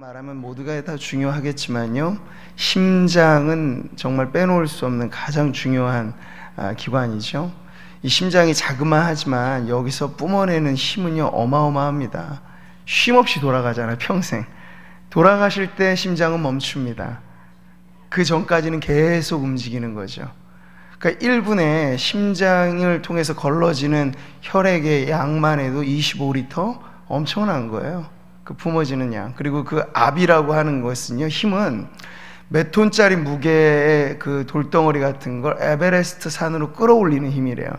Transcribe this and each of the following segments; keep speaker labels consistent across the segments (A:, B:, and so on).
A: 말하면 모두가 다 중요하겠지만요, 심장은 정말 빼놓을 수 없는 가장 중요한 기관이죠. 이 심장이 자그마하지만 여기서 뿜어내는 힘은요 어마어마합니다. 쉼없이 돌아가잖아요. 평생 돌아가실 때 심장은 멈춥니다. 그 전까지는 계속 움직이는 거죠. 그러니까 1분에 심장을 통해서 걸러지는 혈액의 양만 해도 25리터, 엄청난 거예요. 그 품어지는 양. 그리고 그 압이라고 하는 것은요, 힘은 몇 톤짜리 무게의 그 돌덩어리 같은 걸 에베레스트 산으로 끌어올리는 힘이래요.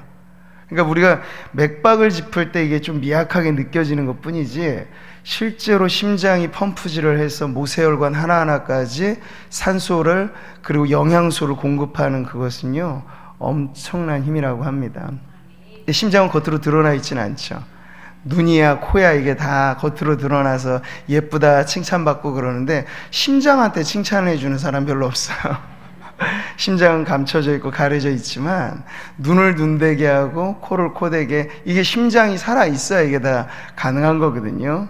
A: 그러니까 우리가 맥박을 짚을 때 이게 좀 미약하게 느껴지는 것 뿐이지, 실제로 심장이 펌프질을 해서 모세혈관 하나하나까지 산소를 그리고 영양소를 공급하는 그것은요 엄청난 힘이라고 합니다. 근데 심장은 겉으로 드러나 있지는 않죠. 눈이야 코야 이게 다 겉으로 드러나서 예쁘다 칭찬받고 그러는데, 심장한테 칭찬해 주는 사람 별로 없어요. 심장은 감춰져 있고 가려져 있지만 눈을 눈대게 하고 코를 코대게, 이게 심장이 살아 있어야 이게 다 가능한 거거든요.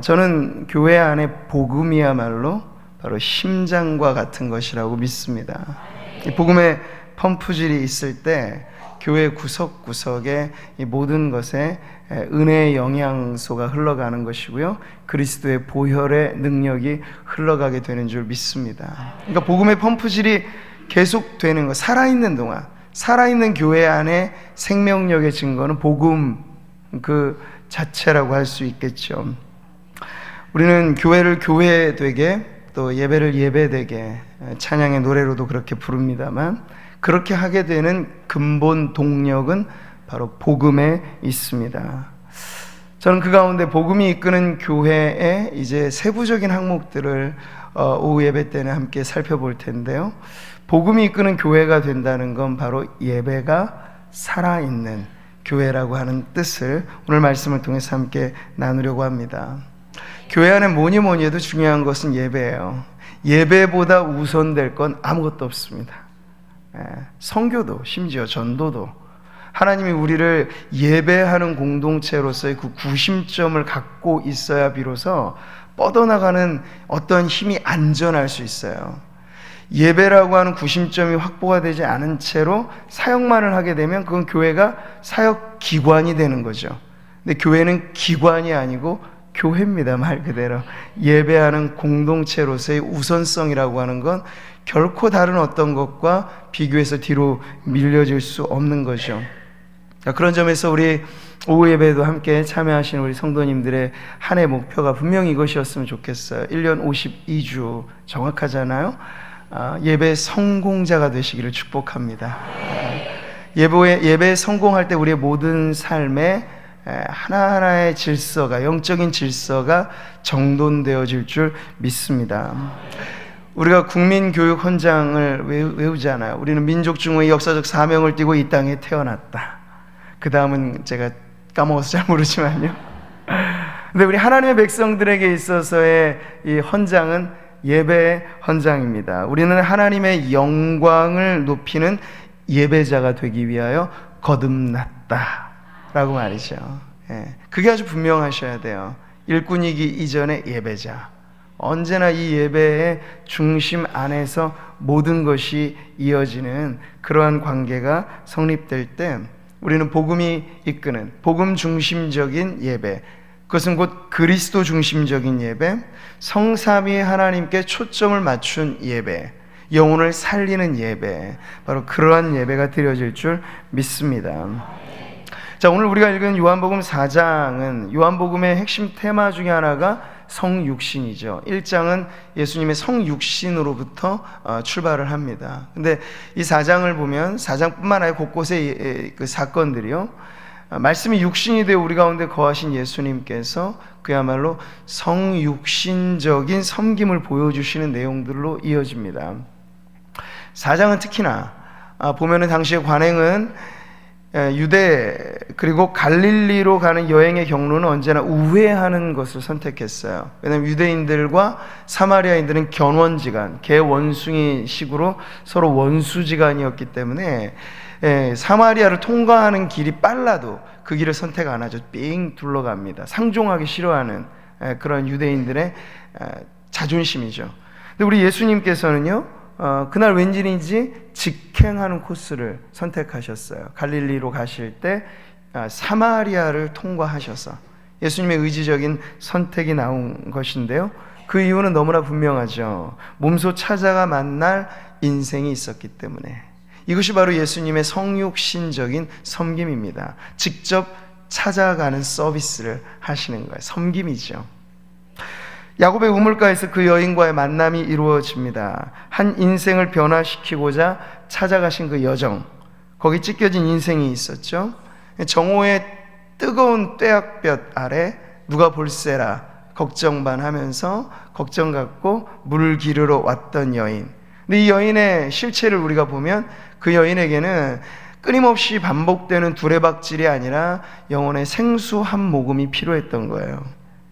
A: 저는 교회 안에 복음이야말로 바로 심장과 같은 것이라고 믿습니다. 이 복음의 펌프질이 있을 때 교회 구석구석에 이 모든 것에 은혜의 영양소가 흘러가는 것이고요, 그리스도의 보혈의 능력이 흘러가게 되는 줄 믿습니다. 그러니까 복음의 펌프질이 계속되는 것, 살아있는 동안, 살아있는 교회 안에 생명력의 증거는 복음 그 자체라고 할 수 있겠죠. 우리는 교회를 교회되게, 또 예배를 예배되게, 찬양의 노래로도 그렇게 부릅니다만, 그렇게 하게 되는 근본 동력은 바로 복음에 있습니다. 저는 그 가운데 복음이 이끄는 교회의 이제 세부적인 항목들을 오후 예배 때는 함께 살펴볼 텐데요, 복음이 이끄는 교회가 된다는 건 바로 예배가 살아있는 교회라고 하는 뜻을 오늘 말씀을 통해서 함께 나누려고 합니다. 교회 안에 뭐니 해도 중요한 것은 예배예요. 예배보다 우선될 건 아무것도 없습니다. 선교도, 심지어 전도도 하나님이 우리를 예배하는 공동체로서의 그 구심점을 갖고 있어야 비로소 뻗어나가는 어떤 힘이 안전할 수 있어요. 예배라고 하는 구심점이 확보가 되지 않은 채로 사역만을 하게 되면 그건 교회가 사역기관이 되는 거죠. 근데 교회는 기관이 아니고 교회입니다. 말 그대로 예배하는 공동체로서의 우선성이라고 하는 건 결코 다른 어떤 것과 비교해서 뒤로 밀려질 수 없는 거죠. 그런 점에서 우리 오후 예배에도 함께 참여하시는 우리 성도님들의 한 해 목표가 분명히 이것이었으면 좋겠어요. 1년 52주 정확하잖아요. 예배 성공자가 되시기를 축복합니다. 예배에 성공할 때 우리의 모든 삶에 하나하나의 질서가, 영적인 질서가 정돈되어질 줄 믿습니다. 우리가 국민교육 헌장을 외우잖아요. 우리는 민족중의 역사적 사명을 띠고 이 땅에 태어났다. 그 다음은 제가 까먹어서 잘 모르지만요. 근데 우리 하나님의 백성들에게 있어서의 이 헌장은 예배의 헌장입니다. 우리는 하나님의 영광을 높이는 예배자가 되기 위하여 거듭났다 라고 말이죠. 그게 아주 분명하셔야 돼요. 일꾼이기 이전의 예배자, 언제나 이 예배의 중심 안에서 모든 것이 이어지는 그러한 관계가 성립될 때 우리는 복음이 이끄는 복음 중심적인 예배, 그것은 곧 그리스도 중심적인 예배, 성삼위 하나님께 초점을 맞춘 예배, 영혼을 살리는 예배, 바로 그러한 예배가 드려질 줄 믿습니다. 자, 오늘 우리가 읽은 요한복음 4장은 요한복음의 핵심 테마 중에 하나가 성육신이죠. 1장은 예수님의 성육신으로부터 출발을 합니다. 근데 이 4장을 보면 4장뿐만 아니라 곳곳에 그 사건들이요, 말씀이 육신이 되어 우리 가운데 거하신 예수님께서 그야말로 성육신적인 섬김을 보여주시는 내용들로 이어집니다. 4장은 특히나 보면은 당시의 관행은 유대 그리고 갈릴리로 가는 여행의 경로는 언제나 우회하는 것을 선택했어요. 왜냐하면 유대인들과 사마리아인들은 견원지간, 개원숭이 식으로 서로 원수지간이었기 때문에 사마리아를 통과하는 길이 빨라도 그 길을 선택 안 하죠. 삥 둘러갑니다. 상종하기 싫어하는 그런 유대인들의 자존심이죠. 근데 우리 예수님께서는요, 그날 왠지인지 직행하는 코스를 선택하셨어요. 갈릴리로 가실 때 사마리아를 통과하셔서 예수님의 의지적인 선택이 나온 것인데요, 그 이유는 너무나 분명하죠. 몸소 찾아가 만날 인생이 있었기 때문에. 이것이 바로 예수님의 성육신적인 섬김입니다. 직접 찾아가는 서비스를 하시는 거예요. 섬김이죠. 야곱의 우물가에서 그 여인과의 만남이 이루어집니다. 한 인생을 변화시키고자 찾아가신 그 여정, 거기 찢겨진 인생이 있었죠. 정오의 뜨거운 뙤약볕 아래 누가 볼세라 걱정 반 하면서 걱정 갖고 물 기르러 왔던 여인. 근데 이 여인의 실체를 우리가 보면 그 여인에게는 끊임없이 반복되는 두레박질이 아니라 영혼의 생수 한 모금이 필요했던 거예요.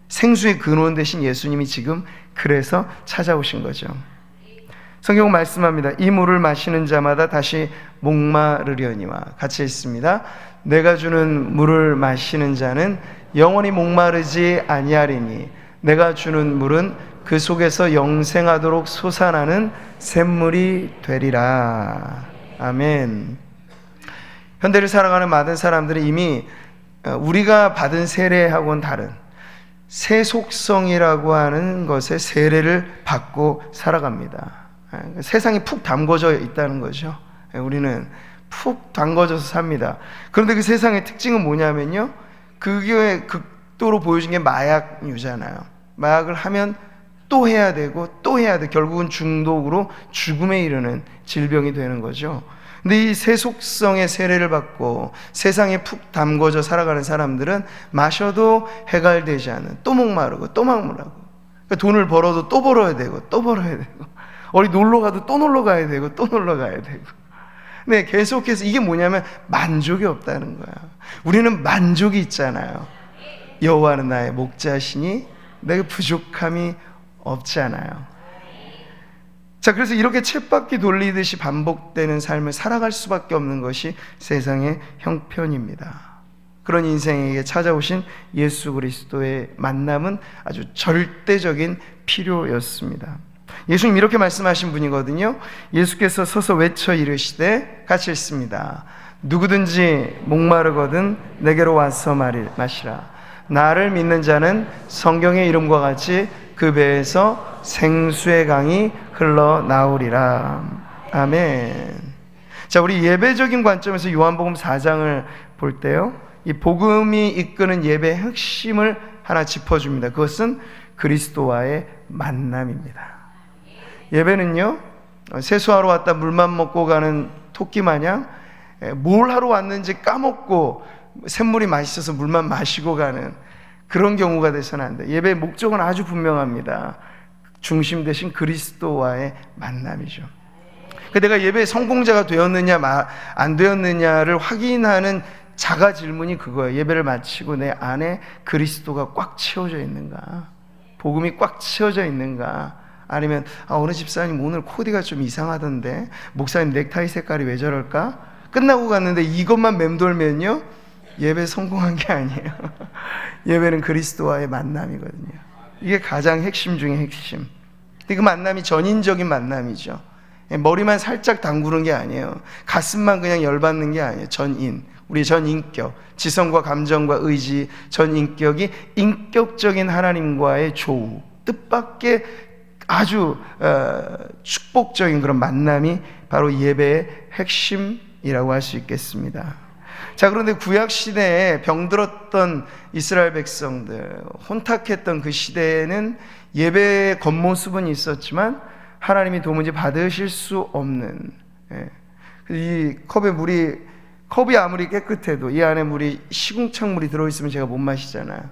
A: 생수의 근원 대신 예수님이 지금 그래서 찾아오신 거죠. 성경은 말씀합니다. 이 물을 마시는 자마다 다시 목마르려니와 같이 있습니다. 내가 주는 물을 마시는 자는 영원히 목마르지 아니하리니 내가 주는 물은 그 속에서 영생하도록 솟아나는 샘물이 되리라. 아멘. 현대를 살아가는 많은 사람들은 이미 우리가 받은 세례하고는 다른 세속성이라고 하는 것의 세례를 받고 살아갑니다. 세상이 푹 담궈져 있다는 거죠. 우리는 푹 담궈져서 삽니다. 그런데 그 세상의 특징은 뭐냐면요, 그게 극도로 보여진 게 마약류잖아요. 마약을 하면 또 해야 되고 또 해야 돼. 결국은 중독으로 죽음에 이르는 질병이 되는 거죠. 근데 이 세속성의 세례를 받고 세상에 푹 담궈져 살아가는 사람들은 마셔도 해갈되지 않은, 또 목마르고 또 막무라고, 그러니까 돈을 벌어도 또 벌어야 되고 또 벌어야 되고, 어디 놀러 가도 또 놀러 가야 되고 또 놀러 가야 되고. 네, 계속해서 이게 뭐냐면 만족이 없다는 거야. 우리는 만족이 있잖아요. 여호와는 나의 목자시니 내게 부족함이 없잖아요. 자, 그래서 이렇게 쳇바퀴 돌리듯이 반복되는 삶을 살아갈 수밖에 없는 것이 세상의 형편입니다. 그런 인생에게 찾아오신 예수 그리스도의 만남은 아주 절대적인 필요였습니다. 예수님 이렇게 말씀하신 분이거든요. 예수께서 서서 외쳐 이르시되, 같이 읽습니다. 누구든지 목마르거든 내게로 와서 마시라. 나를 믿는 자는 성경의 이름과 같이 그 배에서 생수의 강이 흘러나오리라. 아멘. 자, 우리 예배적인 관점에서 요한복음 4장을 볼 때요, 이 복음이 이끄는 예배의 핵심을 하나 짚어줍니다. 그것은 그리스도와의 만남입니다. 예배는요, 세수하러 왔다 물만 먹고 가는 토끼 마냥 뭘 하러 왔는지 까먹고 샘물이 맛있어서 물만 마시고 가는 그런 경우가 돼서는 안 돼. 예배의 목적은 아주 분명합니다. 중심 대신 그리스도와의 만남이죠. 내가 예배의 성공자가 되었느냐 안 되었느냐를 확인하는 자가 질문이 그거예요. 예배를 마치고 내 안에 그리스도가 꽉 채워져 있는가, 복음이 꽉 채워져 있는가, 아니면 어느 집사님 오늘 코디가 좀 이상하던데, 목사님 넥타이 색깔이 왜 저럴까, 끝나고 갔는데 이것만 맴돌면요, 예배 성공한 게 아니에요. 예배는 그리스도와의 만남이거든요. 이게 가장 핵심 중에 핵심. 그 만남이 전인적인 만남이죠. 머리만 살짝 담그는 게 아니에요. 가슴만 그냥 열받는 게 아니에요. 전인, 우리 전인격, 지성과 감정과 의지, 전인격이 인격적인 하나님과의 조우, 뜻밖의 아주 축복적인 그런 만남이 바로 예배의 핵심이라고 할 수 있겠습니다. 자, 그런데 구약시대에 병들었던 이스라엘 백성들, 혼탁했던 그 시대에는 예배의 겉모습은 있었지만 하나님이 도무지 받으실 수 없는, 이 컵이 아무리 깨끗해도 이 안에 물이 시궁창 물이 들어있으면 제가 못 마시잖아요.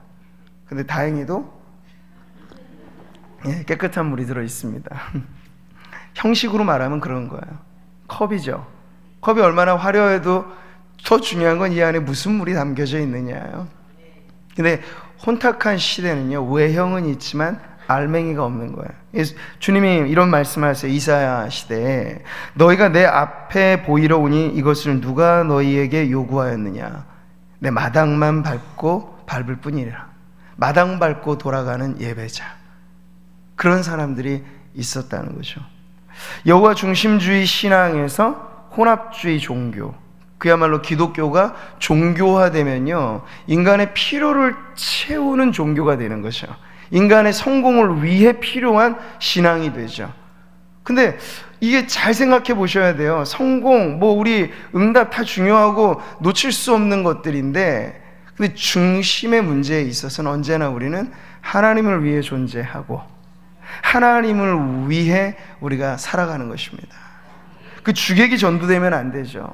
A: 근데 다행히도 깨끗한 물이 들어있습니다. 형식으로 말하면 그런 거예요. 컵이죠. 컵이 얼마나 화려해도 더 중요한 건 이 안에 무슨 물이 담겨져 있느냐예요. 근데 혼탁한 시대는요, 외형은 있지만 알맹이가 없는 거예요. 주님이 이런 말씀하세요. 이사야 시대에 너희가 내 앞에 보이러 오니 이것을 누가 너희에게 요구하였느냐, 내 마당만 밟고 밟을 뿐이라. 마당 밟고 돌아가는 예배자, 그런 사람들이 있었다는 거죠. 여호와 중심주의 신앙에서 혼합주의 종교, 그야말로 기독교가 종교화되면요, 인간의 필요를 채우는 종교가 되는 거죠. 인간의 성공을 위해 필요한 신앙이 되죠. 근데 이게 잘 생각해 보셔야 돼요. 성공, 우리 응답 다 중요하고 놓칠 수 없는 것들인데, 근데 중심의 문제에 있어서는 언제나 우리는 하나님을 위해 존재하고 하나님을 위해 우리가 살아가는 것입니다. 그 주객이 전도되면 안 되죠.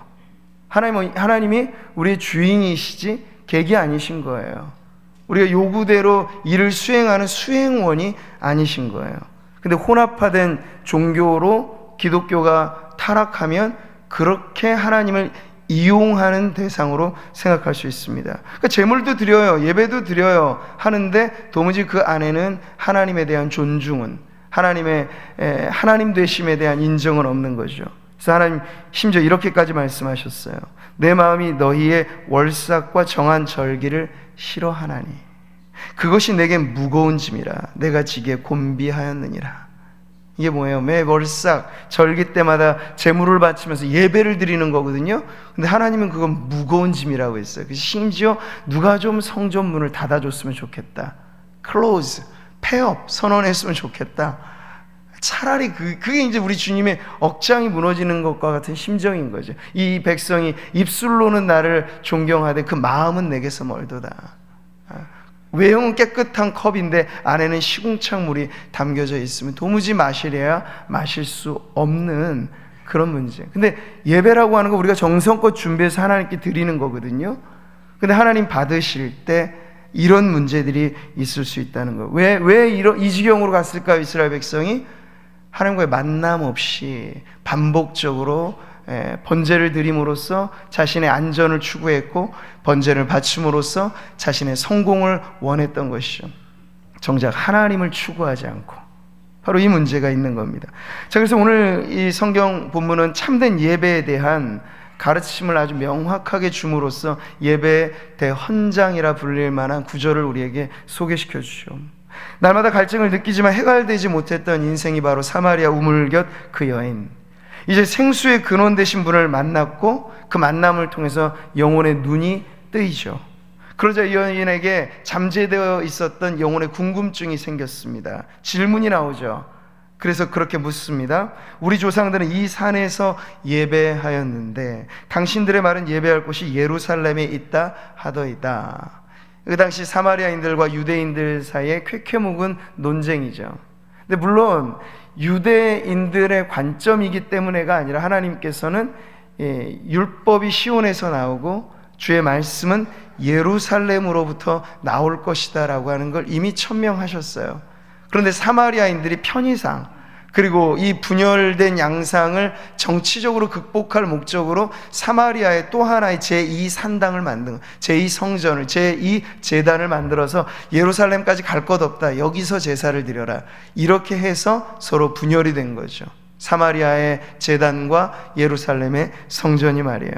A: 하나님이 우리의 주인이시지 객이 아니신 거예요. 우리가 요구대로 일을 수행하는 수행원이 아니신 거예요. 근데 혼합화된 종교로 기독교가 타락하면 그렇게 하나님을 이용하는 대상으로 생각할 수 있습니다. 그러니까 제물도 드려요, 예배도 드려요 하는데 도무지 그 안에는 하나님에 대한 존중은, 하나님 되심에 대한 인정은 없는 거죠. 그래서 하나님 심지어 이렇게까지 말씀하셨어요. 내 마음이 너희의 월삭과 정한 절기를 싫어하나니 그것이 내겐 무거운 짐이라 내가 지게 곤비하였느니라. 이게 뭐예요? 매 월삭 절기 때마다 제물을 바치면서 예배를 드리는 거거든요. 근데 하나님은 그건 무거운 짐이라고 했어요. 그래서 심지어 누가 좀 성전문을 닫아줬으면 좋겠다, 클로즈, 폐업 선언했으면 좋겠다. 차라리 그게 이제 우리 주님의 억장이 무너지는 것과 같은 심정인 거죠. 이 백성이 입술로는 나를 존경하되 그 마음은 내게서 멀도다. 외형은 깨끗한 컵인데 안에는 시궁창물이 담겨져 있으면 도무지 마시려야 마실 수 없는 그런 문제. 근데 예배라고 하는 거 우리가 정성껏 준비해서 하나님께 드리는 거거든요. 근데 하나님 받으실 때 이런 문제들이 있을 수 있다는 거예요. 왜 이 지경으로 갔을까요? 이스라엘 백성이 하나님과의 만남 없이 반복적으로 번제를 드림으로써 자신의 안전을 추구했고 번제를 바침으로써 자신의 성공을 원했던 것이죠. 정작 하나님을 추구하지 않고, 바로 이 문제가 있는 겁니다. 자, 그래서 오늘 이 성경 본문은 참된 예배에 대한 가르침을 아주 명확하게 줌으로써 예배의 대헌장이라 불릴 만한 구절을 우리에게 소개시켜 주죠. 날마다 갈증을 느끼지만 해갈되지 못했던 인생이 바로 사마리아 우물곁 그 여인, 이제 생수의 근원 되신 분을 만났고 그 만남을 통해서 영혼의 눈이 뜨이죠. 그러자 이 여인에게 잠재되어 있었던 영혼의 궁금증이 생겼습니다. 질문이 나오죠. 그래서 그렇게 묻습니다. 우리 조상들은 이 산에서 예배하였는데 당신들의 말은 예배할 곳이 예루살렘에 있다 하더이다. 그 당시 사마리아인들과 유대인들 사이에 쾌쾌묵은 논쟁이죠. 근데 물론 유대인들의 관점이기 때문에가 아니라 하나님께서는 율법이 시온에서 나오고 주의 말씀은 예루살렘으로부터 나올 것이다 라고 하는 걸 이미 천명하셨어요. 그런데 사마리아인들이 편의상, 그리고 이 분열된 양상을 정치적으로 극복할 목적으로 사마리아의 또 하나의 제2산당을 만든, 제2성전을, 제2제단을 만들어서 예루살렘까지 갈 것 없다, 여기서 제사를 드려라, 이렇게 해서 서로 분열이 된 거죠. 사마리아의 제단과 예루살렘의 성전이 말이에요.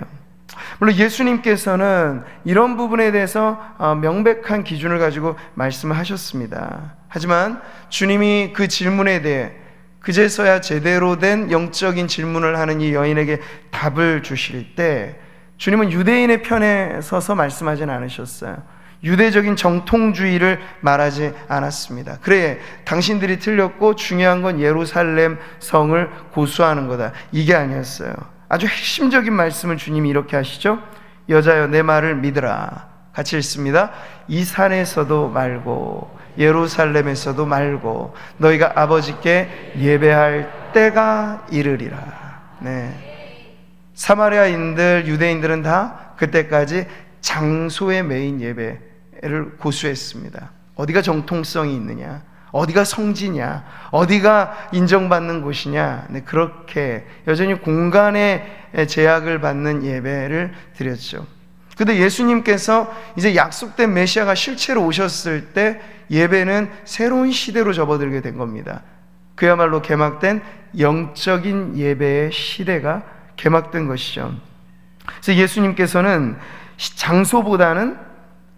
A: 물론 예수님께서는 이런 부분에 대해서 명백한 기준을 가지고 말씀을 하셨습니다. 하지만 주님이 그 질문에 대해 그제서야 제대로 된 영적인 질문을 하는 이 여인에게 답을 주실 때 주님은 유대인의 편에 서서 말씀하진 않으셨어요. 유대적인 정통주의를 말하지 않았습니다. 그래, 당신들이 틀렸고 중요한 건 예루살렘 성을 고수하는 거다, 이게 아니었어요. 아주 핵심적인 말씀을 주님이 이렇게 하시죠. 여자여 내 말을 믿으라. 같이 읽습니다. 이 산에서도 말고 예루살렘에서도 말고 너희가 아버지께 예배할 때가 이르리라. 네. 사마리아인들, 유대인들은 다 그때까지 장소의 메인 예배를 고수했습니다. 어디가 정통성이 있느냐, 어디가 성지냐, 어디가 인정받는 곳이냐, 네, 그렇게 여전히 공간의 제약을 받는 예배를 드렸죠. 근데 예수님께서 이제 약속된 메시아가 실체로 오셨을 때 예배는 새로운 시대로 접어들게 된 겁니다. 그야말로 개막된 영적인 예배의 시대가 개막된 것이죠. 그래서 예수님께서는 장소보다는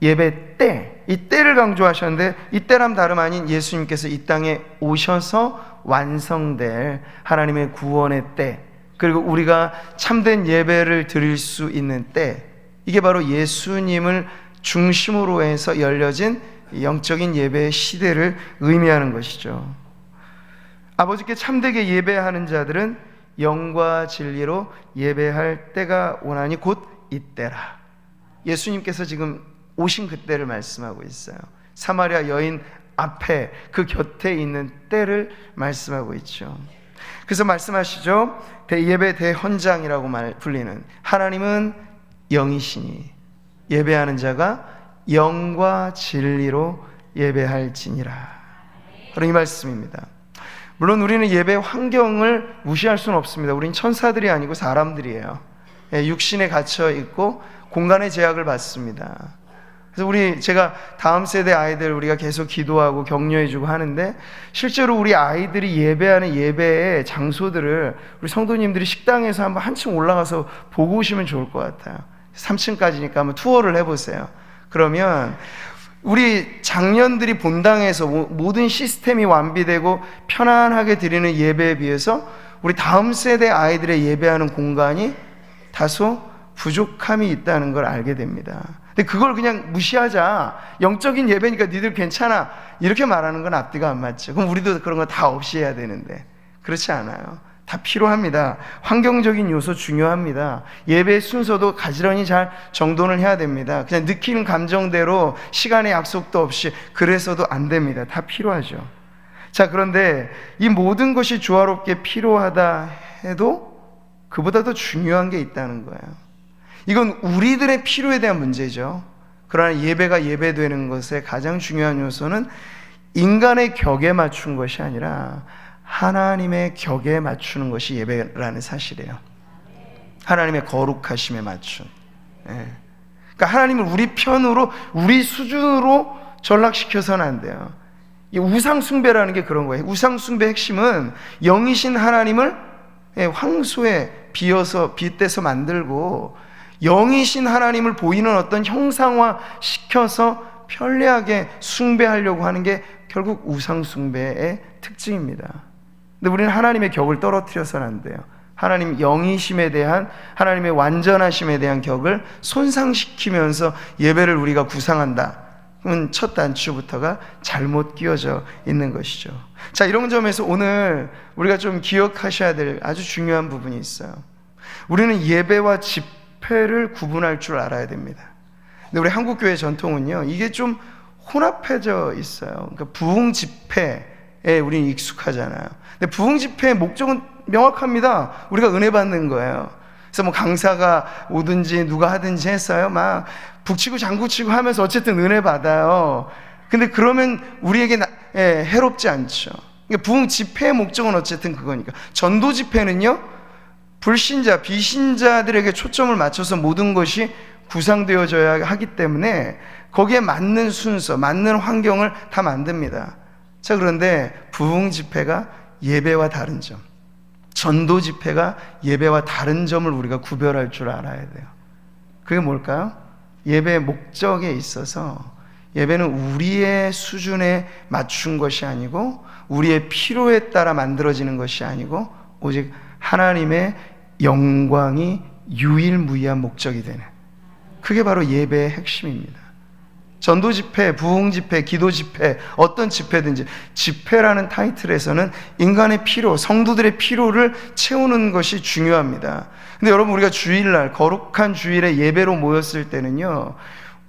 A: 예배 때, 이 때를 강조하셨는데 이 때란 다름 아닌 예수님께서 이 땅에 오셔서 완성될 하나님의 구원의 때, 그리고 우리가 참된 예배를 드릴 수 있는 때, 이게 바로 예수님을 중심으로 해서 열려진 영적인 예배의 시대를 의미하는 것이죠. 아버지께 참되게 예배하는 자들은 영과 진리로 예배할 때가 오나니 곧 이때라. 예수님께서 지금 오신 그때를 말씀하고 있어요. 사마리아 여인 앞에, 그 곁에 있는 때를 말씀하고 있죠. 그래서 말씀하시죠. 예배 대헌장이라고 불리는, 하나님은 영이시니 예배하는 자가 영과 진리로 예배할지니라. 바로 이 말씀입니다. 물론 우리는 예배 환경을 무시할 수는 없습니다. 우린 천사들이 아니고 사람들이에요. 육신에 갇혀 있고 공간의 제약을 받습니다. 그래서 제가 다음 세대 아이들 우리가 계속 기도하고 격려해주고 하는데, 실제로 우리 아이들이 예배하는 예배의 장소들을 우리 성도님들이 식당에서 한번 한층 올라가서 보고 오시면 좋을 것 같아요. 3층까지니까 한번 투어를 해보세요. 그러면 우리 장년들이 본당에서 모든 시스템이 완비되고 편안하게 드리는 예배에 비해서 우리 다음 세대 아이들의 예배하는 공간이 다소 부족함이 있다는 걸 알게 됩니다. 근데 그걸 그냥 무시하자, 영적인 예배니까 니들 괜찮아, 이렇게 말하는 건 앞뒤가 안 맞죠. 그럼 우리도 그런 거 다 없이 해야 되는데 그렇지 않아요. 다 필요합니다. 환경적인 요소 중요합니다. 예배의 순서도 가지런히 잘 정돈을 해야 됩니다. 그냥 느끼는 감정대로 시간의 약속도 없이 그래서도 안 됩니다. 다 필요하죠. 자, 그런데 이 모든 것이 조화롭게 필요하다 해도 그보다 더 중요한 게 있다는 거예요. 이건 우리들의 필요에 대한 문제죠. 그러나 예배가 예배되는 것의 가장 중요한 요소는 인간의 격에 맞춘 것이 아니라 하나님의 격에 맞추는 것이 예배라는 사실이에요. 하나님의 거룩하심에 맞춘. 그러니까 하나님을 우리 편으로, 우리 수준으로 전락시켜서는 안 돼요. 이 우상숭배라는 게 그런 거예요. 우상숭배의 핵심은 영이신 하나님을 황소에 빗대서 만들고 영이신 하나님을 보이는 어떤 형상화 시켜서 편리하게 숭배하려고 하는 게 결국 우상숭배의 특징입니다. 근데 우리는 하나님의 격을 떨어뜨려서는 안 돼요. 하나님 영이심에 대한, 하나님의 완전하심에 대한 격을 손상시키면서 예배를 우리가 구상한다. 그건 첫 단추부터가 잘못 끼워져 있는 것이죠. 자, 이런 점에서 오늘 우리가 좀 기억하셔야 될 아주 중요한 부분이 있어요. 우리는 예배와 집회를 구분할 줄 알아야 됩니다. 근데 우리 한국교회 전통은요, 이게 좀 혼합해져 있어요. 그러니까 부흥 집회에 우리는 익숙하잖아요. 근데 부흥 집회의 목적은 명확합니다. 우리가 은혜 받는 거예요. 그래서 뭐 강사가 오든지 누가 하든지 했어요. 막 북치고 장구치고 하면서 어쨌든 은혜 받아요. 근데 그러면 우리에게 해롭지 않죠. 그러니까 부흥 집회의 목적은 어쨌든 그거니까. 전도 집회는요, 불신자, 비신자들에게 초점을 맞춰서 모든 것이 구상되어져야 하기 때문에 거기에 맞는 순서, 맞는 환경을 다 만듭니다. 자, 그런데 부흥 집회가 예배와 다른 점, 전도 집회가 예배와 다른 점을 우리가 구별할 줄 알아야 돼요. 그게 뭘까요? 예배의 목적에 있어서 예배는 우리의 수준에 맞춘 것이 아니고 우리의 필요에 따라 만들어지는 것이 아니고 오직 하나님의 영광이 유일무이한 목적이 되는, 그게 바로 예배의 핵심입니다. 전도 집회, 부흥 집회, 기도 집회, 어떤 집회든지 집회라는 타이틀에서는 인간의 필요, 성도들의 필요를 채우는 것이 중요합니다. 근데 여러분, 우리가 주일날, 거룩한 주일에 예배로 모였을 때는요,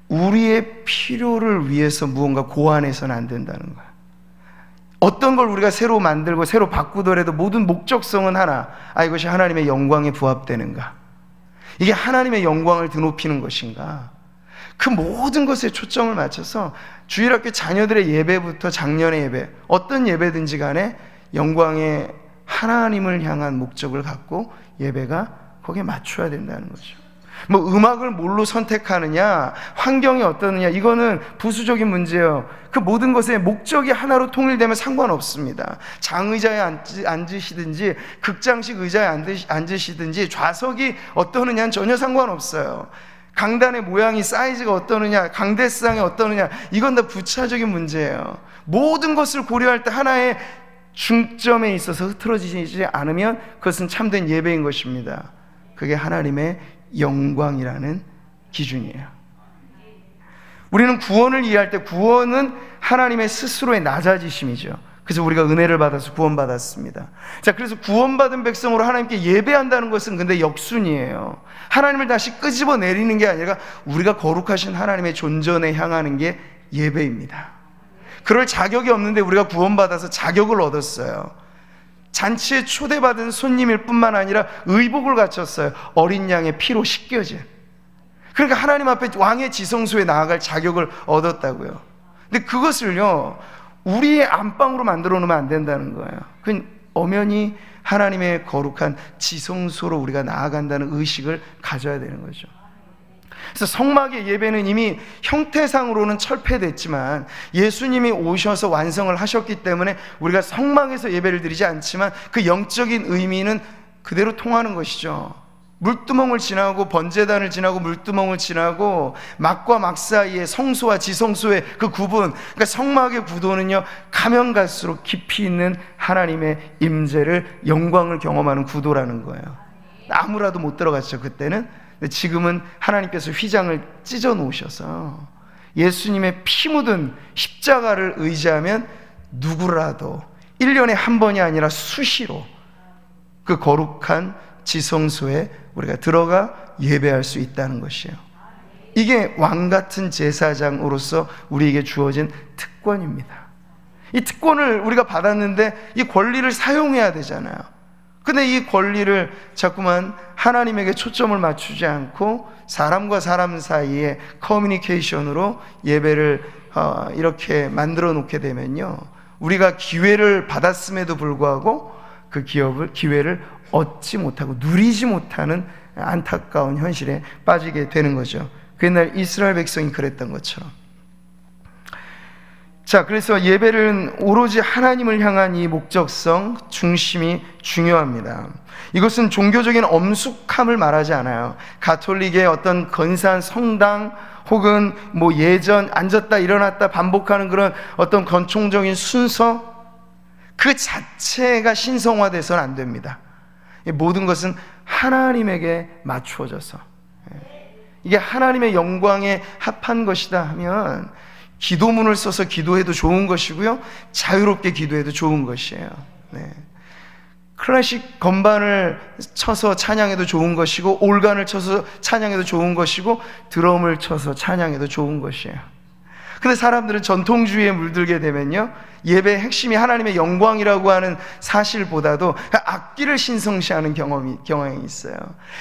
A: 우리의 필요를 위해서 무언가 고안해서는 안 된다는 거예요. 어떤 걸 우리가 새로 만들고 새로 바꾸더라도 모든 목적성은 하나, 이것이 하나님의 영광에 부합되는가, 이게 하나님의 영광을 드높이는 것인가, 그 모든 것에 초점을 맞춰서 주일학교 자녀들의 예배부터 작년의 예배, 어떤 예배든지 간에 영광의 하나님을 향한 목적을 갖고 예배가 거기에 맞춰야 된다는 거죠. 뭐 음악을 뭘로 선택하느냐, 환경이 어떠느냐, 이거는 부수적인 문제예요. 그 모든 것의 목적이 하나로 통일되면 상관없습니다. 장의자에 앉으시든지 극장식 의자에 앉으시든지 좌석이 어떠느냐는 전혀 상관없어요. 강단의 모양이 사이즈가 어떠느냐, 강대상이 어떠느냐, 이건 다 부차적인 문제예요. 모든 것을 고려할 때 하나의 중점에 있어서 흐트러지지 않으면 그것은 참된 예배인 것입니다. 그게 하나님의 영광이라는 기준이에요. 우리는 구원을 이해할 때 구원은 하나님의 스스로의 낮아지심이죠. 그래서 우리가 은혜를 받아서 구원받았습니다. 자, 그래서 구원받은 백성으로 하나님께 예배한다는 것은 근데 역순이에요. 하나님을 다시 끄집어 내리는 게 아니라 우리가 거룩하신 하나님의 존전에 향하는 게 예배입니다. 그럴 자격이 없는데 우리가 구원받아서 자격을 얻었어요. 잔치에 초대받은 손님일 뿐만 아니라 의복을 갖췄어요. 어린 양의 피로 씻겨진. 그러니까 하나님 앞에 왕의 지성소에 나아갈 자격을 얻었다고요. 근데 그것을요, 우리의 안방으로 만들어 놓으면 안 된다는 거예요. 그건 엄연히 하나님의 거룩한 지성소로 우리가 나아간다는 의식을 가져야 되는 거죠. 그래서 성막의 예배는 이미 형태상으로는 철폐됐지만 예수님이 오셔서 완성을 하셨기 때문에 우리가 성막에서 예배를 드리지 않지만 그 영적인 의미는 그대로 통하는 것이죠. 물두멍을 지나고 번제단을 지나고 물두멍을 지나고 막과 막 사이에 성소와 지성소의 그 구분, 그러니까 성막의 구도는요, 가면 갈수록 깊이 있는 하나님의 임재를, 영광을 경험하는 구도라는 거예요. 아무라도 못 들어갔죠 그때는. 근데 지금은 하나님께서 휘장을 찢어 놓으셔서 예수님의 피 묻은 십자가를 의지하면 누구라도 1년에 한 번이 아니라 수시로 그 거룩한 지성소에 우리가 들어가 예배할 수 있다는 것이에요. 이게 왕같은 제사장으로서 우리에게 주어진 특권입니다. 이 특권을 우리가 받았는데 이 권리를 사용해야 되잖아요. 근데 이 권리를 자꾸만 하나님에게 초점을 맞추지 않고 사람과 사람 사이의 커뮤니케이션으로 예배를 이렇게 만들어 놓게 되면요, 우리가 기회를 받았음에도 불구하고 그 기회를 얻지 못하고 누리지 못하는 안타까운 현실에 빠지게 되는 거죠. 그 옛날 이스라엘 백성이 그랬던 것처럼. 자, 그래서 예배는 오로지 하나님을 향한 이 목적성, 중심이 중요합니다. 이것은 종교적인 엄숙함을 말하지 않아요. 가톨릭의 어떤 근사한 성당 혹은 뭐 예전 앉았다 일어났다 반복하는 그런 어떤 권총적인 순서, 그 자체가 신성화돼서는 안 됩니다. 모든 것은 하나님에게 맞추어져서 이게 하나님의 영광에 합한 것이다 하면 기도문을 써서 기도해도 좋은 것이고요, 자유롭게 기도해도 좋은 것이에요. 클래식 건반을 쳐서 찬양해도 좋은 것이고, 올간을 쳐서 찬양해도 좋은 것이고, 드럼을 쳐서 찬양해도 좋은 것이에요. 근데 사람들은 전통주의에 물들게 되면요, 예배의 핵심이 하나님의 영광이라고 하는 사실보다도 악기를 신성시하는 경향이 있어요.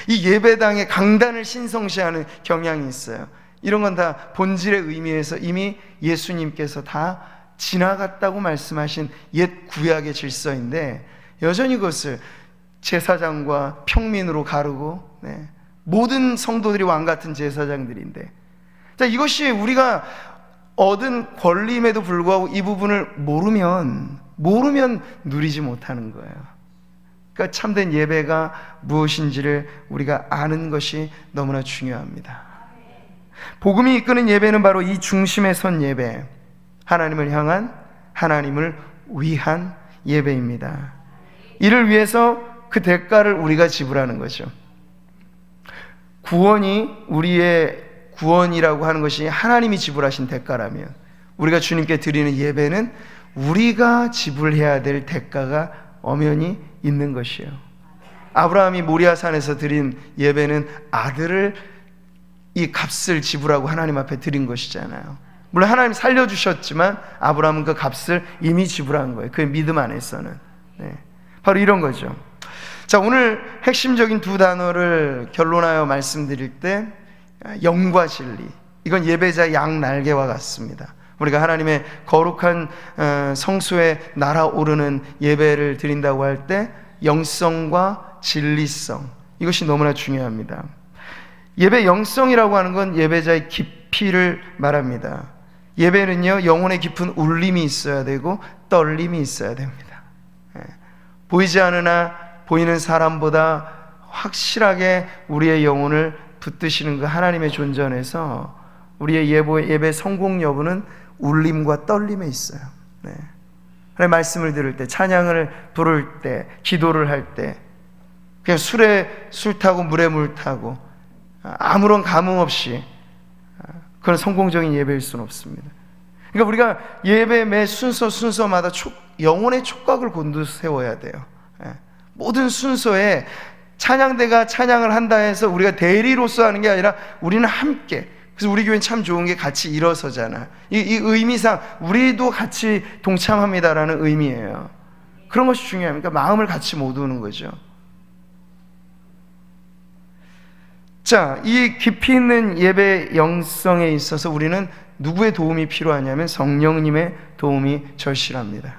A: 이 예배당의 강단을 신성시하는 경향이 있어요. 이런 건 다 본질의 의미에서 이미 예수님께서 다 지나갔다고 말씀하신 옛 구약의 질서인데, 여전히 그것을 제사장과 평민으로 가르고, 모든 성도들이 왕같은 제사장들인데, 자, 이것이 우리가 얻은 권리임에도 불구하고 이 부분을 모르면 누리지 못하는 거예요. 그러니까 참된 예배가 무엇인지를 우리가 아는 것이 너무나 중요합니다. 복음이 이끄는 예배는 바로 이 중심에 선 예배, 하나님을 향한, 하나님을 위한 예배입니다. 이를 위해서 그 대가를 우리가 지불하는 거죠. 구원이 우리의 구원이라고 하는 것이 하나님이 지불하신 대가라면, 우리가 주님께 드리는 예배는 우리가 지불해야 될 대가가 엄연히 있는 것이에요. 아브라함이 모리아산에서 드린 예배는 아들을 이 값을 지불하고 하나님 앞에 드린 것이잖아요. 물론 하나님 살려주셨지만 아브라함은 그 값을 이미 지불한 거예요. 그 믿음 안에서는. 바로 이런 거죠. 자, 오늘 핵심적인 두 단어를 결론하여 말씀드릴 때, 영과 진리, 이건 예배자의 양 날개와 같습니다. 우리가 하나님의 거룩한 성소에 날아오르는 예배를 드린다고 할 때 영성과 진리성, 이것이 너무나 중요합니다. 예배 영성이라고 하는 건 예배자의 깊이를 말합니다. 예배는요, 영혼의 깊은 울림이 있어야 되고 떨림이 있어야 됩니다. 보이지 않으나 보이는 사람보다 확실하게 우리의 영혼을 붙드시는 그 하나님의 존전에서 우리의 예배 성공 여부는 울림과 떨림에 있어요. 네. 하나님의 말씀을 들을 때, 찬양을 부를 때, 기도를 할 때, 그냥 술에 술 타고 물에 물 타고 아무런 감흥 없이 그런 성공적인 예배일 수는 없습니다. 그러니까 우리가 예배 매 순서마다 영혼의 촉각을 곤두세워야 돼요. 모든 순서에 찬양대가 찬양을 한다 해서 우리가 대리로서 하는 게 아니라 우리는 함께, 그래서 우리 교회는 참 좋은 게 같이 일어서잖아. 이 의미상 우리도 같이 동참합니다라는 의미예요. 그런 것이 중요합니다. 마음을 같이 모으는 거죠. 자, 이 깊이 있는 예배 영성에 있어서 우리는 누구의 도움이 필요하냐면 성령님의 도움이 절실합니다.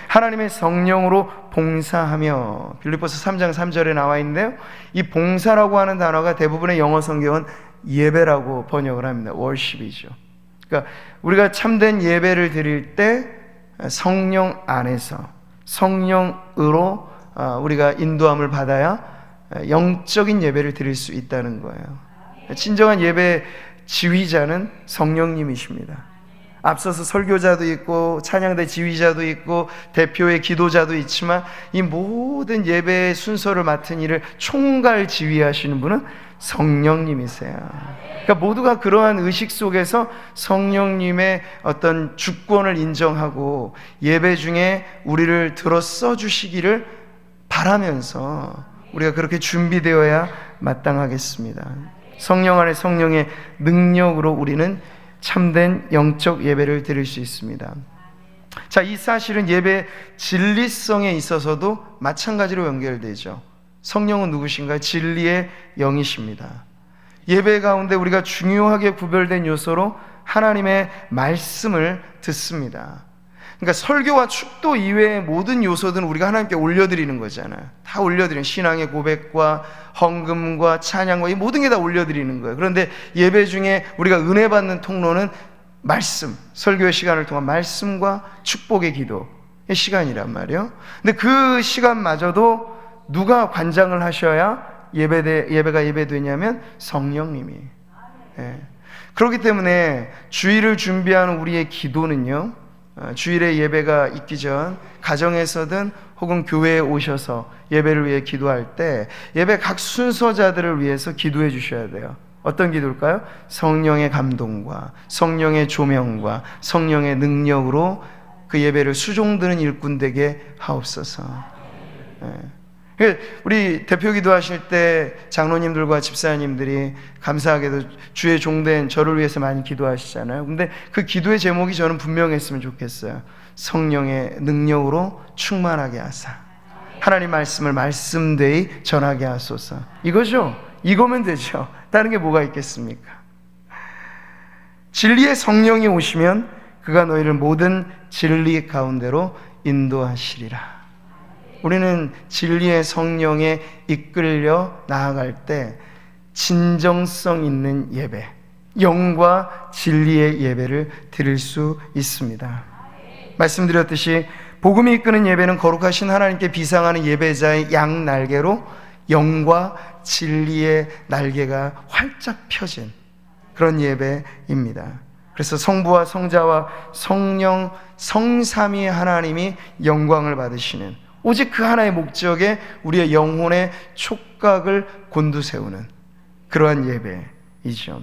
A: 하나님의 성령으로 봉사하며, 빌립보서 3장 3절에 나와 있는데요, 이 봉사라고 하는 단어가 대부분의 영어 성경은 예배라고 번역을 합니다. worship이죠. 그러니까 우리가 참된 예배를 드릴 때 성령 안에서 성령으로 우리가 인도함을 받아야 영적인 예배를 드릴 수 있다는 거예요. 진정한 예배 지휘자는 성령님이십니다. 앞서서 설교자도 있고 찬양대 지휘자도 있고 대표의 기도자도 있지만 이 모든 예배의 순서를 맡은 일을 총괄 지휘하시는 분은 성령님이세요. 그러니까 모두가 그러한 의식 속에서 성령님의 어떤 주권을 인정하고 예배 중에 우리를 들어 써주시기를 바라면서 우리가 그렇게 준비되어야 마땅하겠습니다. 성령 안에 성령의 능력으로 우리는 참된 영적 예배를 드릴 수 있습니다. 자, 이 사실은 예배 진리성에 있어서도 마찬가지로 연결되죠. 성령은 누구신가요? 진리의 영이십니다. 예배 가운데 우리가 중요하게 구별된 요소로 하나님의 말씀을 듣습니다. 그러니까 설교와 축도 이외의 모든 요소들은 우리가 하나님께 올려드리는 거잖아요. 다 올려드리는, 신앙의 고백과 헌금과 찬양과 이 모든 게 다 올려드리는 거예요. 그런데 예배 중에 우리가 은혜 받는 통로는 말씀, 설교의 시간을 통한 말씀과 축복의 기도의 시간이란 말이에요. 근데 그 시간마저도 누가 관장을 하셔야 예배가 예배되냐면 성령님이. 그렇기 때문에 주일을 준비하는 우리의 기도는요, 주일에 예배가 있기 전 가정에서든 혹은 교회에 오셔서 예배를 위해 기도할 때 예배 각 순서자들을 위해서 기도해 주셔야 돼요. 어떤 기도일까요? 성령의 감동과 성령의 조명과 성령의 능력으로 그 예배를 수종드는 일꾼 되게 하옵소서. 우리 대표 기도하실 때 장로님들과 집사님들이 감사하게도 주의 종된 저를 위해서 많이 기도하시잖아요. 근데 그 기도의 제목이 저는 분명했으면 좋겠어요. 성령의 능력으로 충만하게 하사 하나님 말씀을 말씀되이 전하게 하소서. 이거죠. 이거면 되죠. 다른 게 뭐가 있겠습니까? 진리의 성령이 오시면 그가 너희를 모든 진리 가운데로 인도하시리라. 우리는 진리의 성령에 이끌려 나아갈 때 진정성 있는 예배, 영과 진리의 예배를 드릴 수 있습니다. 말씀드렸듯이 복음이 이끄는 예배는 거룩하신 하나님께 비상하는 예배자의 양 날개로 영과 진리의 날개가 활짝 펴진 그런 예배입니다. 그래서 성부와 성자와 성령 성삼위 하나님이 영광을 받으시는, 오직 그 하나의 목적에 우리의 영혼의 촉각을 곤두세우는 그러한 예배이죠.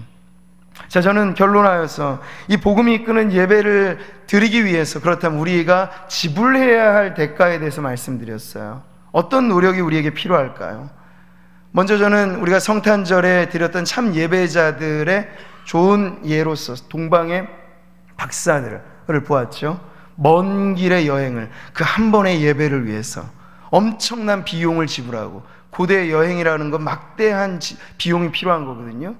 A: 자, 저는 결론하여서 이 복음이 이끄는 예배를 드리기 위해서, 그렇다면 우리가 지불해야 할 대가에 대해서 말씀드렸어요. 어떤 노력이 우리에게 필요할까요? 먼저 저는 우리가 성탄절에 드렸던 참 예배자들의 좋은 예로서 동방의 박사들을 보았죠. 먼 길의 여행을, 그 한 번의 예배를 위해서 엄청난 비용을 지불하고, 고대 여행이라는 건 막대한 비용이 필요한 거거든요.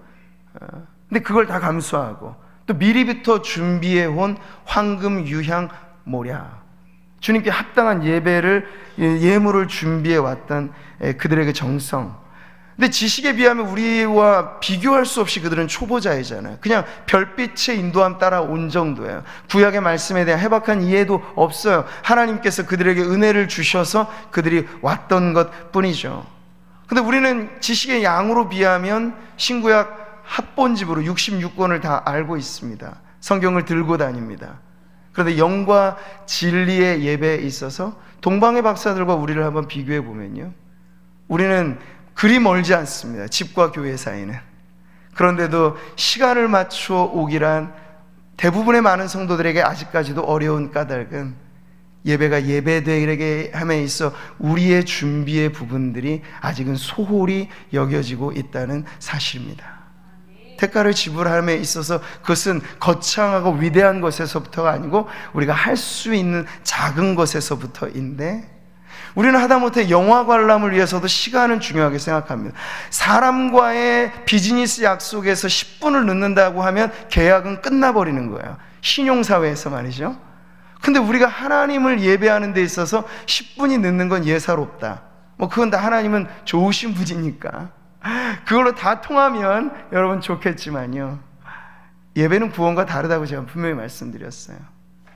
A: 근데 그걸 다 감수하고 또 미리부터 준비해온 황금, 유향, 모략, 주님께 합당한 예배를, 예물을 준비해 왔던 그들의 그 정성. 근데 지식에 비하면 우리와 비교할 수 없이 그들은 초보자이잖아요. 그냥 별빛의 인도함 따라 온 정도예요. 구약의 말씀에 대한 해박한 이해도 없어요. 하나님께서 그들에게 은혜를 주셔서 그들이 왔던 것 뿐이죠. 근데 우리는 지식의 양으로 비하면 신구약 합본집으로 66권을 다 알고 있습니다. 성경을 들고 다닙니다. 그런데 영과 진리의 예배에 있어서 동방의 박사들과 우리를 한번 비교해 보면요, 우리는 그리 멀지 않습니다. 집과 교회 사이는. 그런데도 시간을 맞추어 오기란 대부분의 많은 성도들에게 아직까지도 어려운 까닭은 예배가 예배되게 함에 있어 우리의 준비의 부분들이 아직은 소홀히 여겨지고 있다는 사실입니다. 대가를 지불함에 있어서 그것은 거창하고 위대한 것에서부터가 아니고 우리가 할 수 있는 작은 것에서부터인데, 우리는 하다못해 영화 관람을 위해서도 시간은 중요하게 생각합니다. 사람과의 비즈니스 약속에서 10분을 늦는다고 하면 계약은 끝나버리는 거예요. 신용사회에서 말이죠. 근데 우리가 하나님을 예배하는 데 있어서 10분이 늦는 건 예사롭다, 그건 다 하나님은 좋으신 분이니까 그걸로 다 통하면 여러분 좋겠지만요, 예배는 구원과 다르다고 제가 분명히 말씀드렸어요.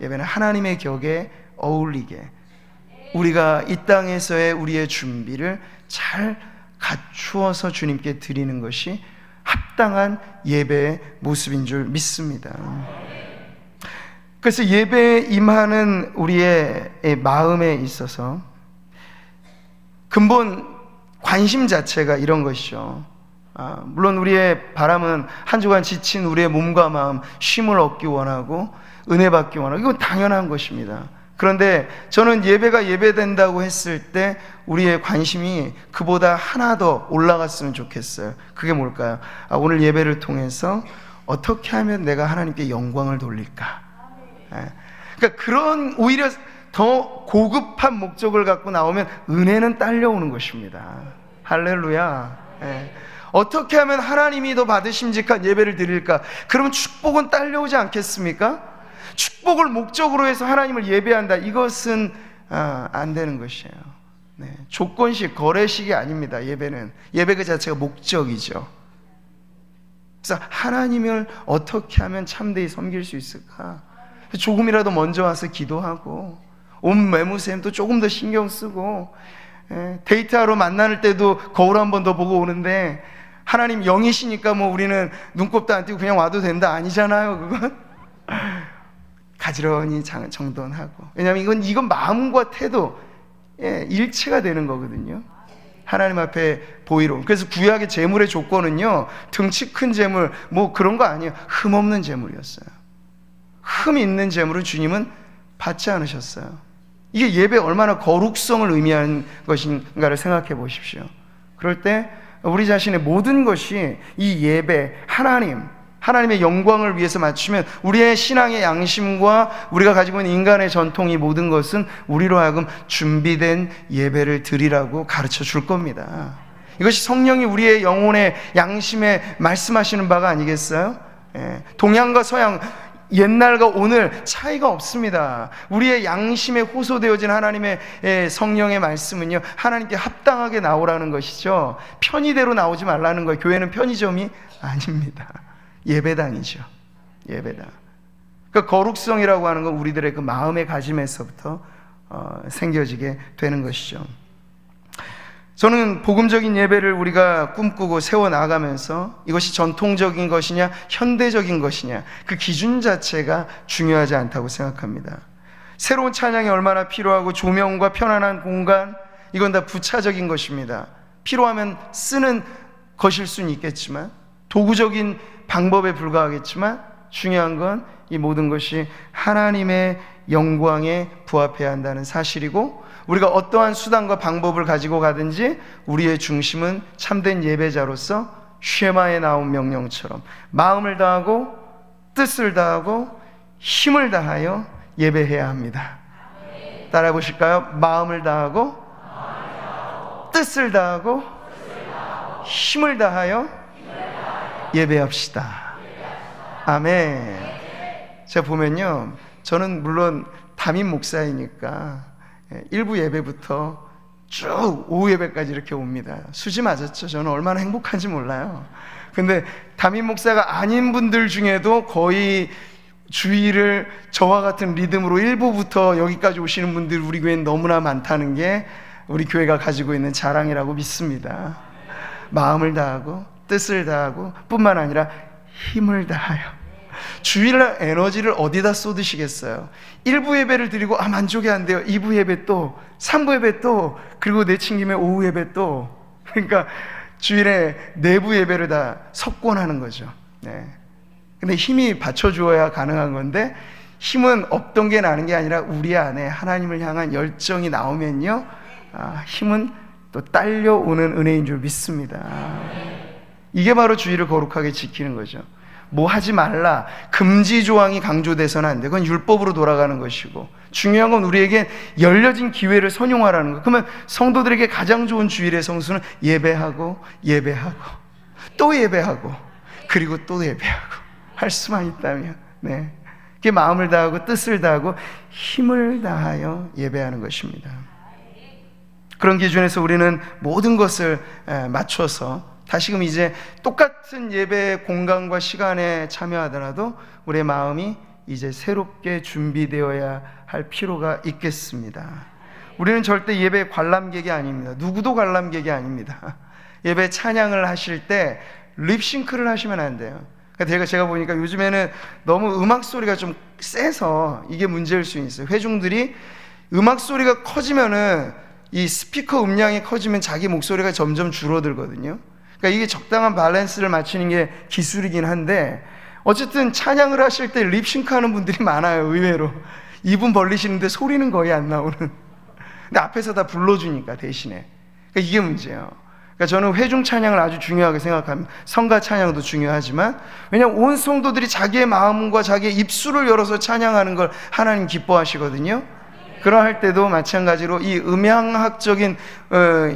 A: 예배는 하나님의 격에 어울리게 우리가 이 땅에서의 우리의 준비를 잘 갖추어서 주님께 드리는 것이 합당한 예배의 모습인 줄 믿습니다. 그래서 예배에 임하는 우리의 마음에 있어서 근본 관심 자체가 이런 것이죠. 물론 우리의 바람은 한 주간 지친 우리의 몸과 마음 쉼을 얻기 원하고 은혜 받기 원하고, 이건 당연한 것입니다. 그런데 저는 예배가 예배된다고 했을 때 우리의 관심이 그보다 하나 더 올라갔으면 좋겠어요. 그게 뭘까요? 오늘 예배를 통해서 어떻게 하면 내가 하나님께 영광을 돌릴까? 그러니까 그런 오히려 더 고급한 목적을 갖고 나오면 은혜는 딸려오는 것입니다. 할렐루야. 어떻게 하면 하나님이 더 받으심직한 예배를 드릴까? 그러면 축복은 딸려오지 않겠습니까? 축복을 목적으로 해서 하나님을 예배한다, 이것은 안 되는 것이에요. 조건식, 거래식이 아닙니다. 예배는, 예배 그 자체가 목적이죠. 그래서 하나님을 어떻게 하면 참되이 섬길 수 있을까? 조금이라도 먼저 와서 기도하고, 옷 매무새도 조금 더 신경 쓰고, 데이트하러 만날 때도 거울 한 번 더 보고 오는데, 하나님 영이시니까 우리는 눈곱도 안 띄고 그냥 와도 된다, 아니잖아요. 그건 가지런히 정돈하고. 왜냐하면 이건 마음과 태도, 일체가 되는 거거든요. 하나님 앞에 보이로. 그래서 구약의 제물의 조건은요, 등치 큰 제물 그런 거 아니에요. 흠 없는 제물이었어요. 흠 있는 제물을 주님은 받지 않으셨어요. 이게 예배 얼마나 거룩성을 의미하는 것인가를 생각해 보십시오. 그럴 때 우리 자신의 모든 것이 이 예배, 하나님의 영광을 위해서 맞추면 우리의 신앙의 양심과 우리가 가지고 있는 인간의 전통, 이 모든 것은 우리로 하여금 준비된 예배를 드리라고 가르쳐 줄 겁니다. 이것이 성령이 우리의 영혼의 양심에 말씀하시는 바가 아니겠어요? 동양과 서양, 옛날과 오늘 차이가 없습니다. 우리의 양심에 호소되어진 하나님의 성령의 말씀은요, 하나님께 합당하게 나오라는 것이죠. 편의대로 나오지 말라는 거예요. 교회는 편의점이 아닙니다. 예배당이죠. 예배당. 그러니까 거룩성이라고 하는 건 우리들의 그 마음의 가짐에서부터 생겨지게 되는 것이죠. 저는 복음적인 예배를 우리가 꿈꾸고 세워나가면서 이것이 전통적인 것이냐 현대적인 것이냐, 그 기준 자체가 중요하지 않다고 생각합니다. 새로운 찬양이 얼마나 필요하고 조명과 편안한 공간, 이건 다 부차적인 것입니다. 필요하면 쓰는 것일 수는 있겠지만, 도구적인 방법에 불과하겠지만, 중요한 건 이 모든 것이 하나님의 영광에 부합해야 한다는 사실이고, 우리가 어떠한 수단과 방법을 가지고 가든지 우리의 중심은 참된 예배자로서 쉐마에 나온 명령처럼 마음을 다하고 뜻을 다하고 힘을 다하여 예배해야 합니다. 따라해 보실까요? 마음을 다하고 뜻을 다하고 힘을 다하여 예배합시다. 아멘. 제가 보면요, 저는 물론 담임 목사이니까 일부 예배부터 쭉 오후 예배까지 이렇게 옵니다. 수지 맞았죠? 저는 얼마나 행복한지 몰라요. 근데 담임 목사가 아닌 분들 중에도 거의 주일을 저와 같은 리듬으로 1부부터 여기까지 오시는 분들 우리 교회는 너무나 많다는 게 우리 교회가 가지고 있는 자랑이라고 믿습니다. 마음을 다하고 뜻을 다하고 뿐만 아니라 힘을 다하여. 주일날 에너지를 어디다 쏟으시겠어요? 1부 예배를 드리고 만족이 안 돼요. 2부 예배 또, 3부 예배 또, 그리고 내친김에 오후 예배 또. 그러니까 주일에 4부 예배를 다 석권하는 거죠. 네. 근데 힘이 받쳐주어야 가능한 건데, 힘은 없던 게 나는 게 아니라 우리 안에 하나님을 향한 열정이 나오면요, 힘은 또 딸려오는 은혜인 줄 믿습니다. 이게 바로 주일을 거룩하게 지키는 거죠. 뭐 하지 말라, 금지 조항이 강조돼서는 안 돼. 그건 율법으로 돌아가는 것이고, 중요한 건 우리에게 열려진 기회를 선용하라는 거. 그러면 성도들에게 가장 좋은 주일의 성수는 예배하고 예배하고 또 예배하고 그리고 또 예배하고 할 수만 있다면, 네, 그게 마음을 다하고 뜻을 다하고 힘을 다하여 예배하는 것입니다. 그런 기준에서 우리는 모든 것을 맞춰서 다시금 이제 똑같은 예배 공간과 시간에 참여하더라도 우리의 마음이 이제 새롭게 준비되어야 할 필요가 있겠습니다. 우리는 절대 예배 관람객이 아닙니다. 누구도 관람객이 아닙니다. 예배 찬양을 하실 때 립싱크를 하시면 안 돼요. 제가 보니까 요즘에는 너무 음악 소리가 좀 세서 이게 문제일 수 있어요. 회중들이 음악 소리가 커지면은, 이 스피커 음량이 커지면 자기 목소리가 점점 줄어들거든요. 그러니까 이게 적당한 밸런스를 맞추는 게 기술이긴 한데, 어쨌든 찬양을 하실 때 립싱크 하는 분들이 많아요. 의외로 입은 벌리시는데 소리는 거의 안 나오는. 근데 앞에서 다 불러주니까 대신에. 그러니까 이게 문제예요. 그러니까 저는 회중 찬양을 아주 중요하게 생각합니다. 성가 찬양도 중요하지만, 왜냐하면 온 성도들이 자기의 마음과 자기의 입술을 열어서 찬양하는 걸 하나님 기뻐하시거든요. 그러할 때도 마찬가지로 이 음향학적인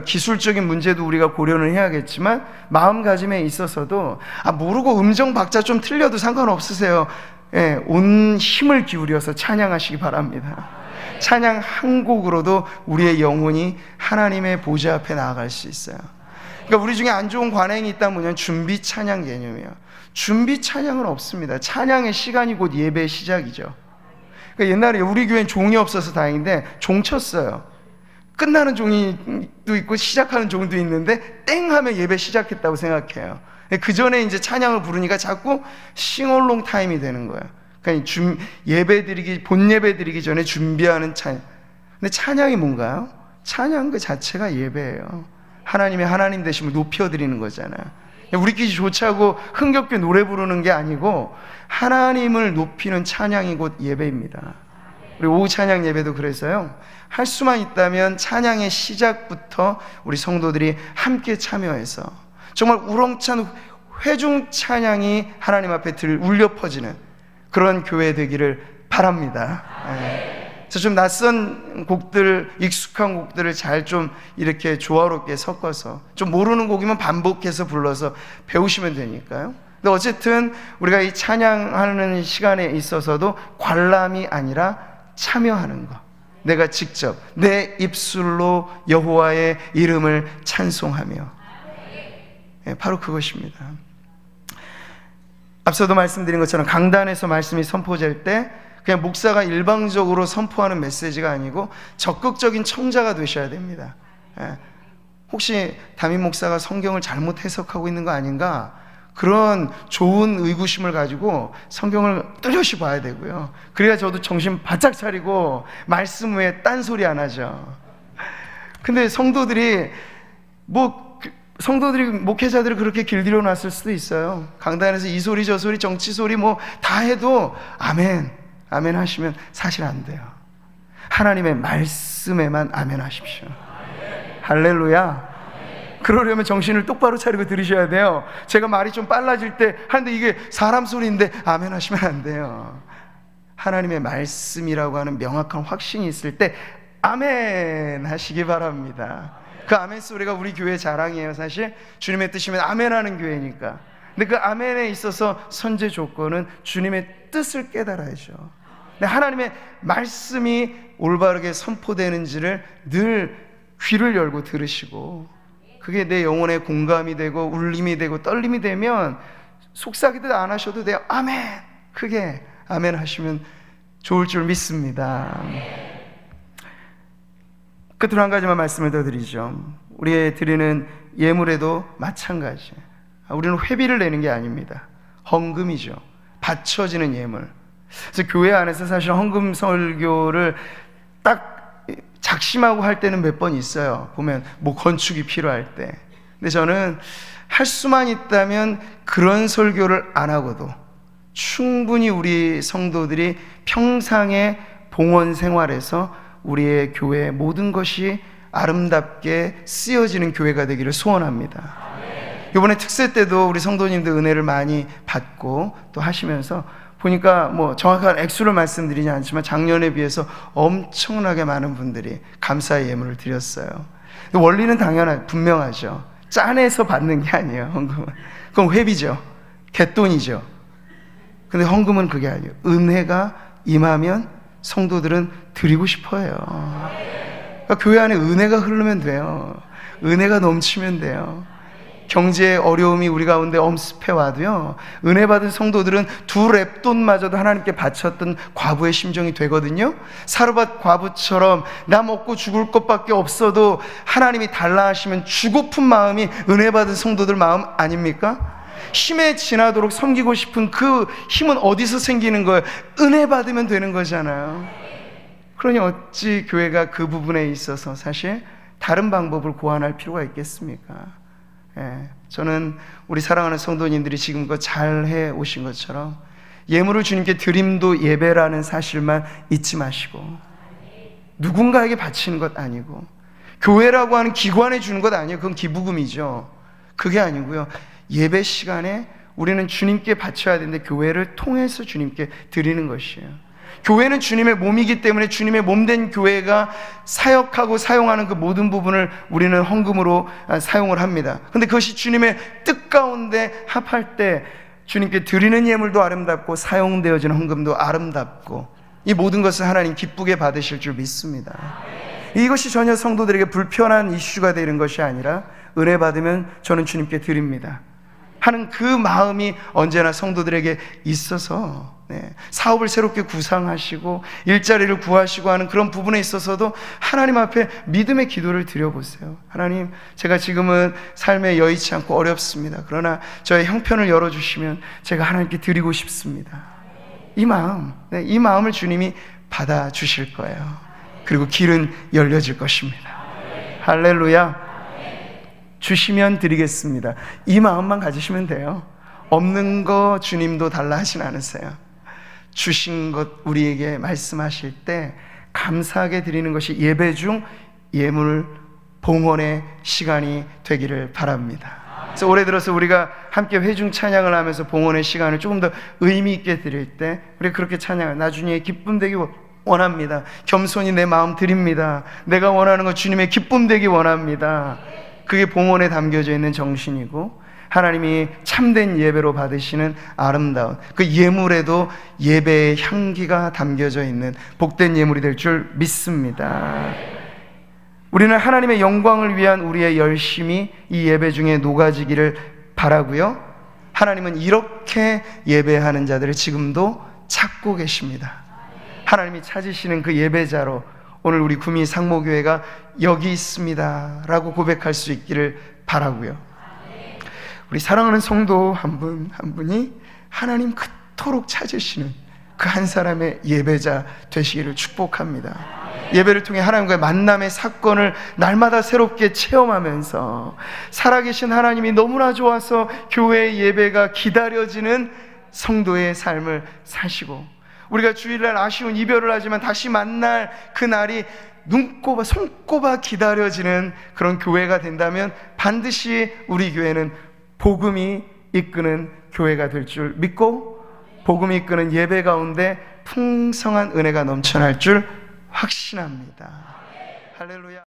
A: 기술적인 문제도 우리가 고려는 해야겠지만, 마음가짐에 있어서도 모르고 음정 박자 좀 틀려도 상관없으세요. 예, 온 힘을 기울여서 찬양하시기 바랍니다. 찬양 한 곡으로도 우리의 영혼이 하나님의 보좌 앞에 나아갈 수 있어요. 그러니까 우리 중에 안 좋은 관행이 있다면 준비 찬양 개념이에요. 준비 찬양은 없습니다. 찬양의 시간이 곧 예배의 시작이죠. 그러니까 옛날에 우리 교회는 종이 없어서 다행인데 종 쳤어요. 끝나는 종이도 있고 시작하는 종도 있는데 땡 하면 예배 시작했다고 생각해요. 그 전에 이제 찬양을 부르니까 자꾸 싱얼롱 타임이 되는 거예요. 그러니까 본 예배 드리기 전에 준비하는 찬양. 근데 찬양이 뭔가요? 찬양 그 자체가 예배예요. 하나님의 하나님 되심을 높여드리는 거잖아요. 우리끼리 좋자고 흥겹게 노래 부르는 게 아니고 하나님을 높이는 찬양이 곧 예배입니다. 우리 오후 찬양 예배도 그래서요, 할 수만 있다면 찬양의 시작부터 우리 성도들이 함께 참여해서 정말 우렁찬 회중 찬양이 하나님 앞에 울려 퍼지는 그런 교회 되기를 바랍니다. 그래서 좀 낯선 곡들, 익숙한 곡들을 잘 좀 이렇게 조화롭게 섞어서, 좀 모르는 곡이면 반복해서 불러서 배우시면 되니까요. 근데 어쨌든 우리가 이 찬양하는 시간에 있어서도 관람이 아니라 참여하는 것, 내가 직접 내 입술로 여호와의 이름을 찬송하며, 바로 그것입니다. 앞서도 말씀드린 것처럼 강단에서 말씀이 선포될 때 그냥 목사가 일방적으로 선포하는 메시지가 아니고 적극적인 청자가 되셔야 됩니다. 혹시 담임 목사가 성경을 잘못 해석하고 있는 거 아닌가? 그런 좋은 의구심을 가지고 성경을 뚜렷이 봐야 되고요. 그래야 저도 정신 바짝 차리고 말씀 외에 딴소리 안 하죠. 근데 성도들이 목회자들이 그렇게 길들여 놨을 수도 있어요. 강단에서 이 소리 저 소리 정치 소리 다 해도 아멘 아멘 하시면 사실 안 돼요. 하나님의 말씀에만 아멘 하십시오. 할렐루야. 그러려면 정신을 똑바로 차리고 들으셔야 돼요. 제가 말이 좀 빨라질 때 하는데 이게 사람 소리인데 아멘 하시면 안 돼요. 하나님의 말씀이라고 하는 명확한 확신이 있을 때 아멘 하시기 바랍니다. 그 아멘 소리가 우리 교회의 자랑이에요. 사실 주님의 뜻이면 아멘 하는 교회니까. 근데 그 아멘에 있어서 선제 조건은 주님의 뜻을 깨달아야죠. 근데 하나님의 말씀이 올바르게 선포되는지를 늘 귀를 열고 들으시고, 그게 내 영혼에 공감이 되고 울림이 되고 떨림이 되면 속삭이듯 안 하셔도 돼요. 아멘! 크게 아멘 하시면 좋을 줄 믿습니다. 끝으로 한 가지만 말씀을 더 드리죠. 우리의 드리는 예물에도 마찬가지. 우리는 회비를 내는 게 아닙니다. 헌금이죠. 바쳐지는 예물. 그래서 교회 안에서 사실 헌금 설교를 딱 작심하고 할 때는 몇 번 있어요. 보면 뭐 건축이 필요할 때. 근데 저는 할 수만 있다면 그런 설교를 안 하고도 충분히 우리 성도들이 평상의 봉헌 생활에서 우리의 교회의 모든 것이 아름답게 쓰여지는 교회가 되기를 소원합니다. 이번에 특세 때도 우리 성도님들 은혜를 많이 받고 또 하시면서 보니까 뭐 정확한 액수를 말씀드리지 않지만 작년에 비해서 엄청나게 많은 분들이 감사의 예물을 드렸어요. 원리는 분명하죠. 짠해서 받는 게 아니에요. 헌금은 그건 회비죠. 갯돈이죠. 근데 헌금은 그게 아니에요. 은혜가 임하면 성도들은 드리고 싶어요. 그러니까 교회 안에 은혜가 흐르면 돼요. 은혜가 넘치면 돼요. 경제의 어려움이 우리 가운데 엄습해 와도요, 은혜 받은 성도들은 2랩돈마저도 하나님께 바쳤던 과부의 심정이 되거든요. 사르밧 과부처럼 나 먹고 죽을 것밖에 없어도 하나님이 달라 하시면 주고픈 마음이 은혜 받은 성도들 마음 아닙니까? 힘에 지나도록 섬기고 싶은 그 힘은 어디서 생기는 거예요? 은혜 받으면 되는 거잖아요. 그러니 어찌 교회가 그 부분에 있어서 사실 다른 방법을 고안할 필요가 있겠습니까? 저는 우리 사랑하는 성도님들이 지금껏 잘 해오신 것처럼 예물을 주님께 드림도 예배라는 사실만 잊지 마시고, 누군가에게 바치는 것 아니고 교회라고 하는 기관에 주는 것 아니에요. 그건 기부금이죠. 그게 아니고요, 예배 시간에 우리는 주님께 바쳐야 되는데 교회를 통해서 주님께 드리는 것이에요. 교회는 주님의 몸이기 때문에 주님의 몸된 교회가 사역하고 사용하는 그 모든 부분을 우리는 헌금으로 사용을 합니다. 그런데 그것이 주님의 뜻 가운데 합할 때 주님께 드리는 예물도 아름답고 사용되어지는 헌금도 아름답고, 이 모든 것을 하나님 기쁘게 받으실 줄 믿습니다. 이것이 전혀 성도들에게 불편한 이슈가 되는 것이 아니라 은혜 받으면 저는 주님께 드립니다 하는 그 마음이 언제나 성도들에게 있어서, 사업을 새롭게 구상하시고 일자리를 구하시고 하는 그런 부분에 있어서도 하나님 앞에 믿음의 기도를 드려보세요. 하나님, 제가 지금은 삶에 여의치 않고 어렵습니다. 그러나 저의 형편을 열어주시면 제가 하나님께 드리고 싶습니다. 이 마음을 주님이 받아주실 거예요. 그리고 길은 열려질 것입니다. 할렐루야. 주시면 드리겠습니다. 이 마음만 가지시면 돼요. 없는 거 주님도 달라 하진 않으세요. 주신 것 우리에게 말씀하실 때 감사하게 드리는 것이 예배 중 예물 봉헌의 시간이 되기를 바랍니다. 그래서 올해 들어서 우리가 함께 회중 찬양을 하면서 봉헌의 시간을 조금 더 의미 있게 드릴 때 우리 그렇게 찬양을, 나중에 기쁨 되기 원합니다. 겸손히 내 마음 드립니다. 내가 원하는 것 주님의 기쁨 되기 원합니다. 그게 봉헌에 담겨져 있는 정신이고, 하나님이 참된 예배로 받으시는 아름다운 그 예물에도 예배의 향기가 담겨져 있는 복된 예물이 될 줄 믿습니다. 우리는 하나님의 영광을 위한 우리의 열심이 이 예배 중에 녹아지기를 바라고요, 하나님은 이렇게 예배하는 자들을 지금도 찾고 계십니다. 하나님이 찾으시는 그 예배자로 오늘 우리 구미 상모교회가 여기 있습니다 라고 고백할 수 있기를 바라고요, 우리 사랑하는 성도 한 분 한 분이 하나님 그토록 찾으시는 그 한 사람의 예배자 되시기를 축복합니다. 예배를 통해 하나님과의 만남의 사건을 날마다 새롭게 체험하면서 살아계신 하나님이 너무나 좋아서 교회의 예배가 기다려지는 성도의 삶을 사시고, 우리가 주일날 아쉬운 이별을 하지만 다시 만날 그 날이 손꼽아 기다려지는 그런 교회가 된다면 반드시 우리 교회는 복음이 이끄는 교회가 될 줄 믿고, 복음이 이끄는 예배 가운데 풍성한 은혜가 넘쳐날 줄 확신합니다. 할렐루야.